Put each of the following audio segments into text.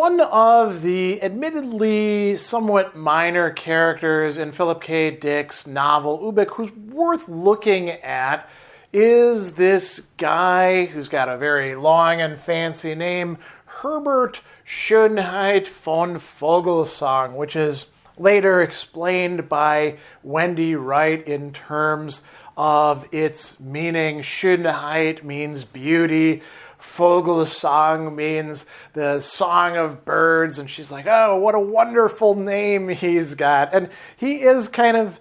one of the admittedly somewhat minor characters in Philip K. Dick's novel Ubik who's worth looking at is this guy who's got a very long and fancy name, Herbert Scho nheit Von Vogelsang, which is later explained by Wendy Wright in terms of its meaning. Schönheit means beauty. Vogelsang means the song of birds. And she's like, oh, what a wonderful name he's got. And he is kind of,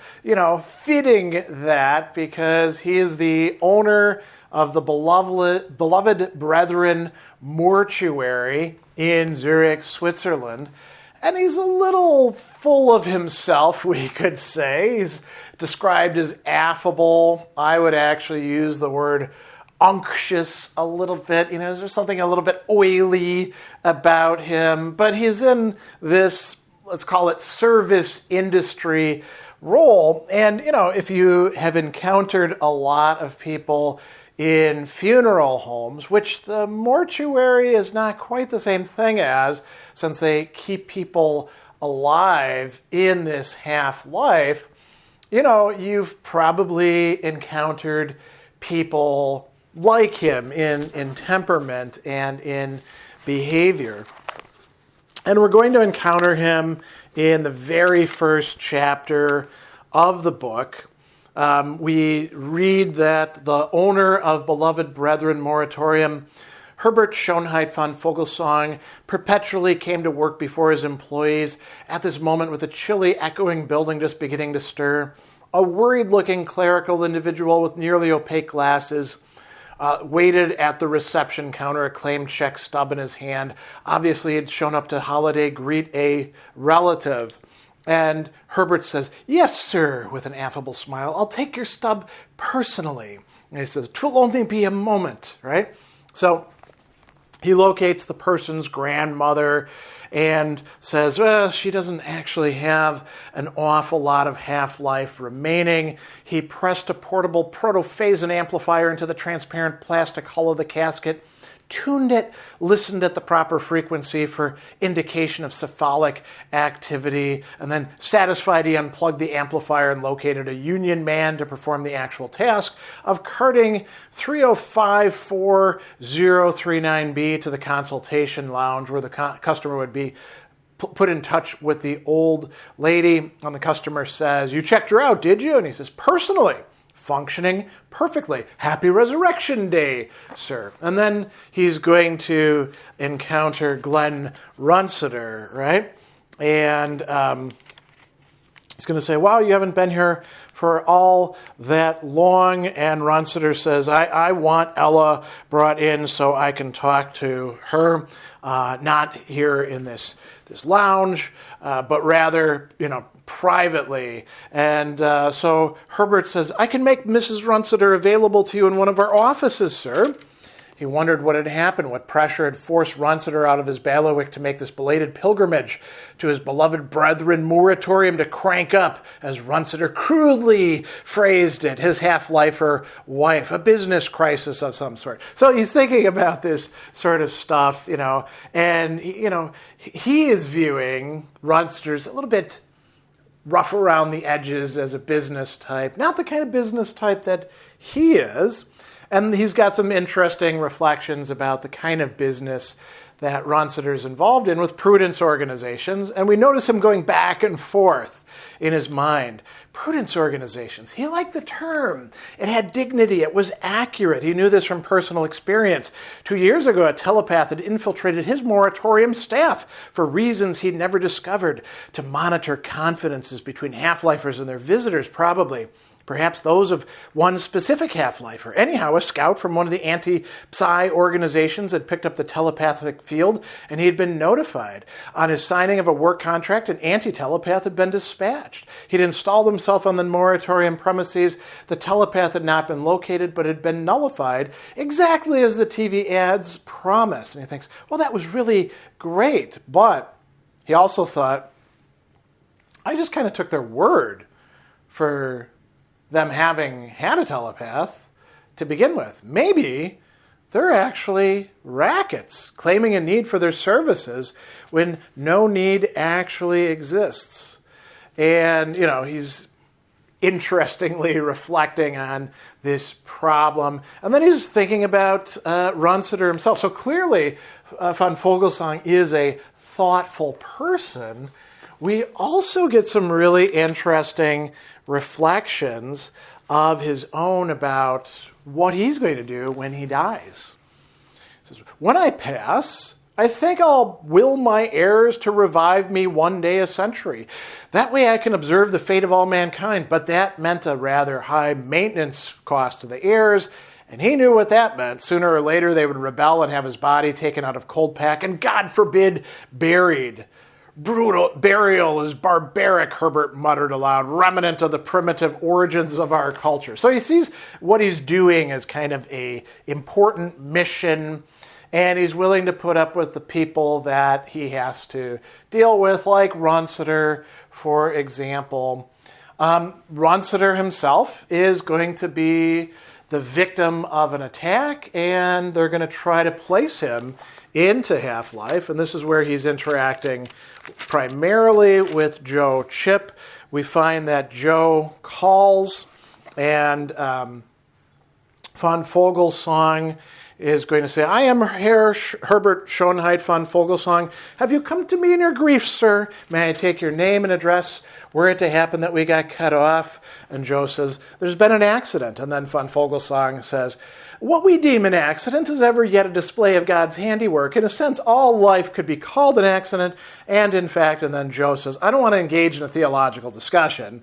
fitting that because he is the owner of the Beloved Brethren Mortuary in Zurich, Switzerland. And he's a little full of himself, we could say. He's described as affable. I would actually use the word unctuous a little bit. There's something a little bit oily about him. But he's in this, let's call it, service industry role. And, if you have encountered a lot of people in funeral homes, which the mortuary is not quite the same thing as, since they keep people alive in this half-life, you've probably encountered people like him in temperament and in behavior. And we're going to encounter him in the very first chapter of the book. We read that the owner of Beloved Brethren Moratorium, Herbert Scho nheit Von Vogelsang, perpetually came to work before his employees at this moment with a chilly, echoing building just beginning to stir. A worried-looking clerical individual with nearly opaque glasses waited at the reception counter, a claimed check stub in his hand. Obviously, he'd shown up to holiday greet a relative. And Herbert says, yes, sir, with an affable smile. I'll take your stub personally. And he says, 'twill only be a moment, right? So he locates the person's grandmother and says, well, she doesn't actually have an awful lot of half-life remaining. He pressed a portable protophasing amplifier into the transparent plastic hull of the casket, tuned it, listened at the proper frequency for indication of cephalic activity, and then satisfied he unplugged the amplifier and located a union man to perform the actual task of carting 3054039B to the consultation lounge where the customer would be put in touch with the old lady. And the customer says, you checked her out, did you? And he says, personally. Functioning perfectly. Happy Resurrection Day, sir. And then he's going to encounter Glenn Runsiter, right? And he's going to say, wow, you haven't been here for all that long. And Runsiter says, I want Ella brought in so I can talk to her, not here in this lounge, but rather, privately. And so Herbert says, I can make Mrs. Runsiter available to you in one of our offices, sir. He wondered what had happened, what pressure had forced Runsiter out of his bailiwick to make this belated pilgrimage to his Beloved Brethren Moratorium to crank up, as Runsiter crudely phrased it, his half-lifer wife, a business crisis of some sort. So he's thinking about this sort of stuff, and, he is viewing Runsiter's a little bit rough around the edges as a business type, not the kind of business type that he is. And he's got some interesting reflections about the kind of business that Runsiter is involved in with prudence organizations. And we notice him going back and forth in his mind. Prudence organizations. He liked the term. It had dignity. It was accurate. He knew this from personal experience. 2 years ago, a telepath had infiltrated his moratorium staff for reasons he'd never discovered, to monitor confidences between half-lifers and their visitors, probably. Perhaps those of one specific half-lifer. Anyhow, a scout from one of the anti-psi organizations had picked up the telepathic field, and he had been notified. On his signing of a work contract, an anti-telepath had been dispatched. He'd installed himself on the moratorium premises. The telepath had not been located, but had been nullified, exactly as the TV ads promised. And he thinks, well, that was really great. But he also thought, I just kind of took their word for them having had a telepath to begin with. Maybe they're actually rackets, claiming a need for their services when no need actually exists. And, he's interestingly reflecting on this problem. And then he's thinking about Runciter himself. So clearly, Von Vogelsang is a thoughtful person. We also get some really interesting reflections of his own about what he's going to do when he dies. He says, "When I pass, I think I'll will my heirs to revive me one day a century. That way I can observe the fate of all mankind." But that meant a rather high maintenance cost to the heirs, and he knew what that meant. Sooner or later they would rebel and have his body taken out of cold pack and, God forbid, buried. "Brutal burial is barbaric," Herbert muttered aloud, "remnant of the primitive origins of our culture." So he sees what he's doing as kind of a important mission, and he's willing to put up with the people that he has to deal with, like Runciter, for example. Runciter himself is going to be the victim of an attack, and they're going to try to place him into half-life, and this is where he's interacting primarily with Joe Chip. We find that Joe calls, and Von Vogelsang is going to say, "I am Herr Herbert Scho nheit Von Vogelsang. Have you come to me in your grief, sir? May I take your name and address? Were it to happen that we got cut off?" And Joe says, "There's been an accident." And then Von Vogelsang says, "What we deem an accident is ever yet a display of God's handiwork. In a sense, all life could be called an accident, and in fact," and then Joe says, "I don't want to engage in a theological discussion."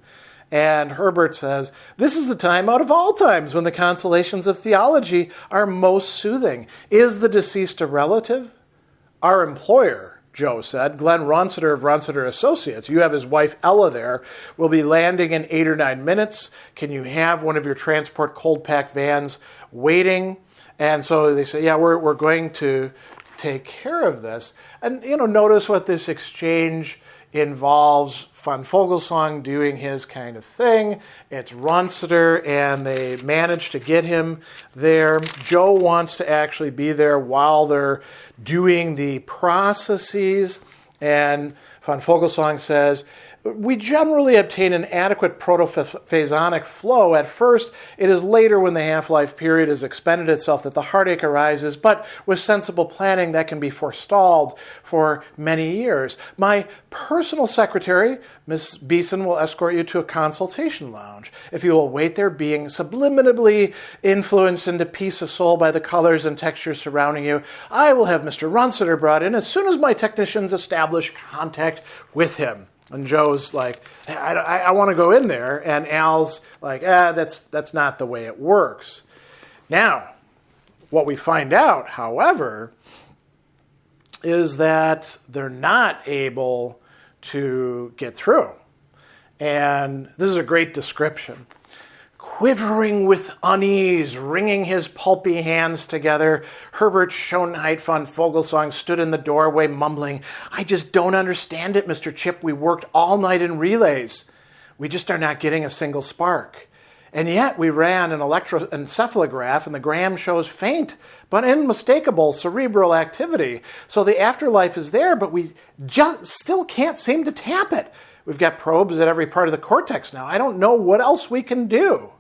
And Herbert says, "This is the time out of all times when the consolations of theology are most soothing. Is the deceased a relative?" "Our employer," Joe said, "Glenn Runciter of Runciter Associates. You have his wife Ella there. We'll be landing in 8 or 9 minutes. Can you have one of your transport cold pack vans waiting?" And so they say, "Yeah, we're going to take care of this." And, notice what this exchange involves. Von Vogelsang doing his kind of thing. It's Runciter, and they manage to get him there. Joe wants to actually be there while they're doing the processes, and Von Vogelsang says, "We generally obtain an adequate protophasonic flow. At first, it is later when the half-life period has expended itself that the heartache arises, but with sensible planning that can be forestalled for many years. My personal secretary, Miss Beeson, will escort you to a consultation lounge. If you will wait there, being subliminally influenced into peace of soul by the colors and textures surrounding you, I will have Mr. Runciter brought in as soon as my technicians establish contact with him." And Joe's like, I want to go in there. And Al's like, that's not the way it works. Now, what we find out, however, is that they're not able to get through. And this is a great description. "Quivering with unease, wringing his pulpy hands together, Herbert Scho nheit Von Vogelsang stood in the doorway mumbling, 'I just don't understand it, Mr. Chip. We worked all night in relays. We just are not getting a single spark. And yet we ran an electroencephalograph and the gram shows faint but unmistakable cerebral activity. So the afterlife is there, but we just still can't seem to tap it. We've got probes at every part of the cortex now. I don't know what else we can do.'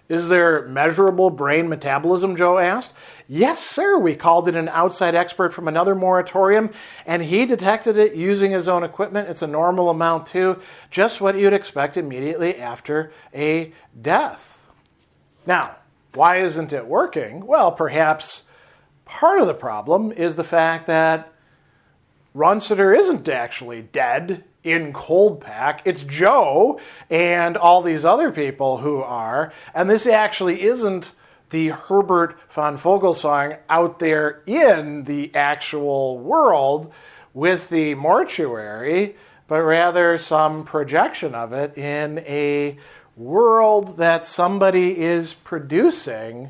'Is there measurable brain metabolism?' Joe asked. 'Yes, sir. We called in an outside expert from another moratorium, and he detected it using his own equipment. It's a normal amount, too. Just what you'd expect immediately after a death.' Now, why isn't it working? Well, perhaps part of the problem is the fact that Runciter isn't actually dead in cold pack. It's Joe and all these other people who are. And this actually isn't the Herbert Von Vogelsang out there in the actual world with the mortuary, but rather some projection of it in a world that somebody is producing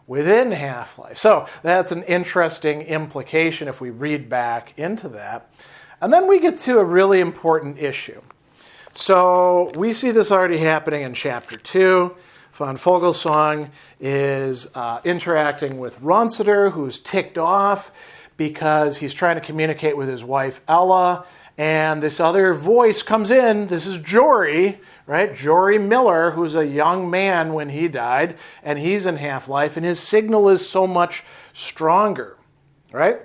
within Half-Life. So that's an interesting implication if we read back into that. And then we get to a really important issue. So we see this already happening in Chapter 2. Von Vogelsang is interacting with Runsiter, who's ticked off because he's trying to communicate with his wife, Ella, and this other voice comes in. This is Jory, right? Jory Miller, who's a young man when he died, and he's in half-life, and his signal is so much stronger, right?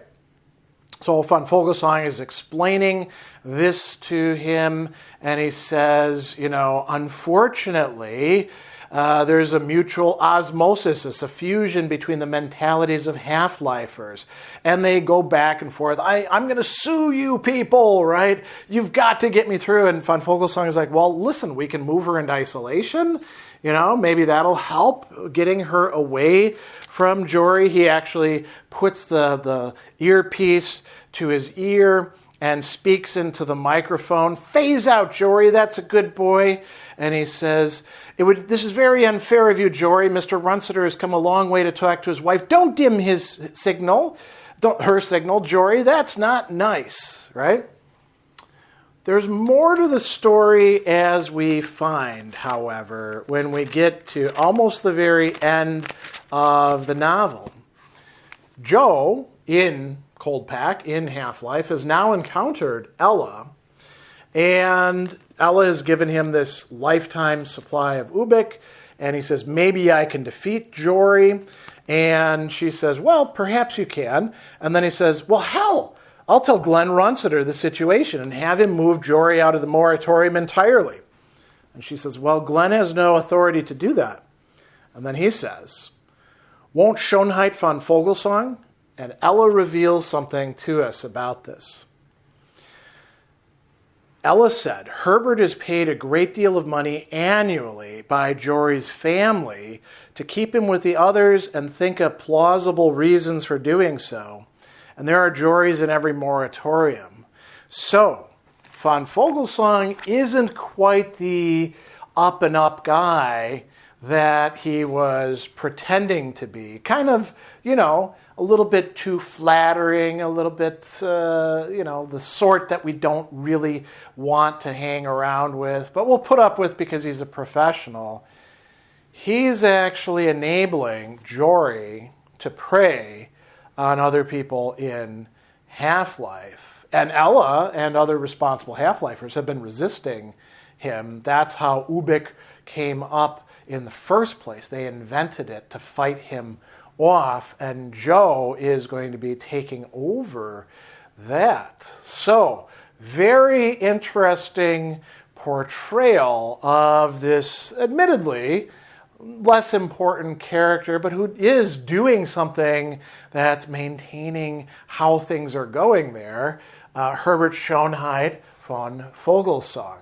So Von Vogelsang is explaining this to him, and he says, unfortunately, there's a mutual osmosis, a suffusion between the mentalities of half-lifers. And they go back and forth. I'm going to sue you people, right? You've got to get me through. And Von Vogelsang is like, well, listen, we can move her into isolation. Maybe that'll help getting her away from Jory. He actually puts the earpiece to his ear and speaks into the microphone. Phase out, Jory, that's a good boy. And he says, this is very unfair of you, Jory. Mr. Runsiter has come a long way to talk to his wife. Don't dim her signal, Jory. That's not nice, right? There's more to the story as we find, however, when we get to almost the very end of the novel. Joe, in Cold Pack, in Half-Life, has now encountered Ella, and Ella has given him this lifetime supply of Ubik, and he says, maybe I can defeat Jory. And she says, well, perhaps you can. And then he says, well, hell, I'll tell Glenn Runsiter the situation and have him move Jory out of the moratorium entirely. And she says, well, Glenn has no authority to do that. And then he says, won't Scho nheit Von Vogelsang? And Ella reveals something to us about this. Ella said, Herbert is paid a great deal of money annually by Jory's family to keep him with the others and think of plausible reasons for doing so. And there are Jorys in every moratorium. So, Von Vogelsang isn't quite the up-and-up guy that he was pretending to be. Kind of, a little bit too flattering, a little bit, the sort that we don't really want to hang around with, but we'll put up with because he's a professional. He's actually enabling Jory to prey on other people in Half-Life. And Ella and other responsible Half-Lifers have been resisting him. That's how Ubik came up in the first place. They invented it to fight him off, and Joe is going to be taking over that. So, very interesting portrayal of this admittedly less important character, but who is doing something that's maintaining how things are going there. Herbert Scho nheit Von Vogelsang.